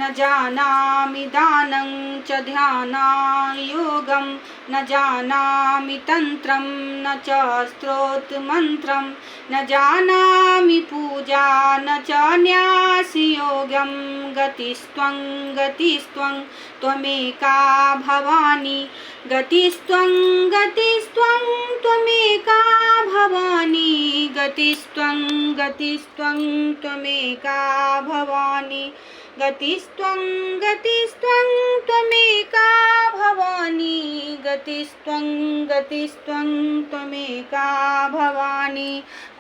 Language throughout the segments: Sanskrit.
न जानामि दानं च ध्यानयोगं न जानामि तन्त्रं न च स्तोत्रमन्त्रं न जानामि पूजा न च न्यासयोगं गतिस्त्वं गतिस्त्वं त्वमेका भवानी गतिस्त्वं गतिस्त्वं त्वमेका भवानी गतिस्त्वं गतिस्त्वं त्वमेका भवानी गतिस्त्वं गतिस्त्वं त्वमेका भवानी गतिस्त्वं गतिस्त्वं त्वमेका भवानी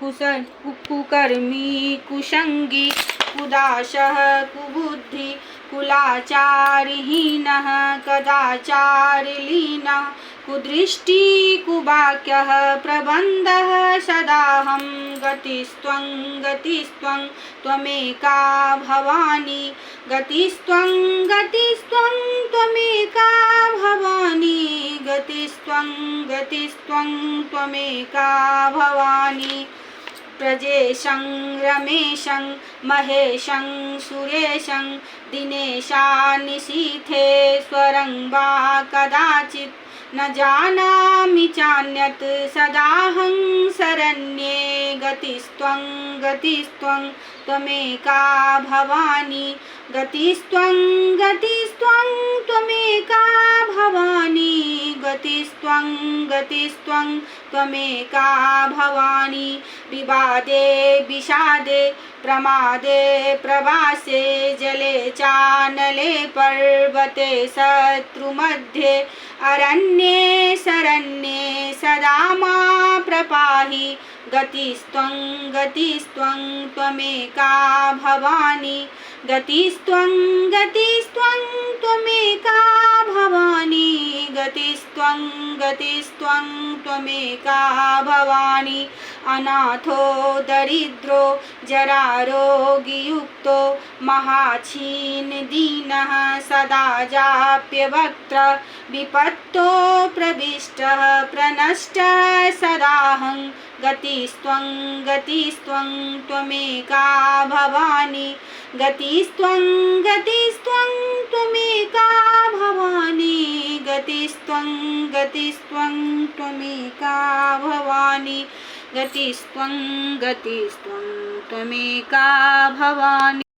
कुकर्मी कुसंगी कुदाशः कुबुद्धि कुलाचारहीनः कदाचारलीनः कुदृष्टि कुवाक्यः प्रबन्धः सदाहं गतिस्त्वं गतिस्त्वं त्वमेका भवानी गतिस्त्वं गतिस्त्वं त्वमेका भवानी गतिस्त्वं गतिस्त्वं त्वमेका भवानी प्रजेशं रमेशं महेशं सुरेशं दिनेशानिशीथेश्वरं वा कदाचित् न जानामि चान्यत् सदाहं शरण्ये गतिस्त्वं गतिस्त्वं त्वमेका भवानी गतिस्त्वं गतिस्त्वं त्वमेका भवानी गतिस्त्वं गतिस्त्वं त्वमेका भवानी विवादे विषादे प्रमादे प्रवासे जले चानले पर्वते शत्रुमध्ये अरण्ये शरण्ये सदा मा प्रपाहि गतिस्त्वं गतिस्त्वं त्वमेका भवानी गतिस्त्वं गतिस्त्वं त्वमेका भवानी गतिस्त्वं गतिस्त्वं त्वमेका भवानी अनाथो दरिद्रो जरारोगियुक्तो महाक्षीणदीनः सदा जाप्यवक्त्र विपत्तो प्रविष्टः प्रनष्टः सदाहं गतिस्त्वं गतिस्त्वं त्वमेका भवानी गतिस्त्वं गतिस्त्वं त्वमेका भवानी गतिस्त्वं गतिस्त्वं त्वमेका भवानी गतिस्त्वं गतिस्त्वं त्वमेका भवानी।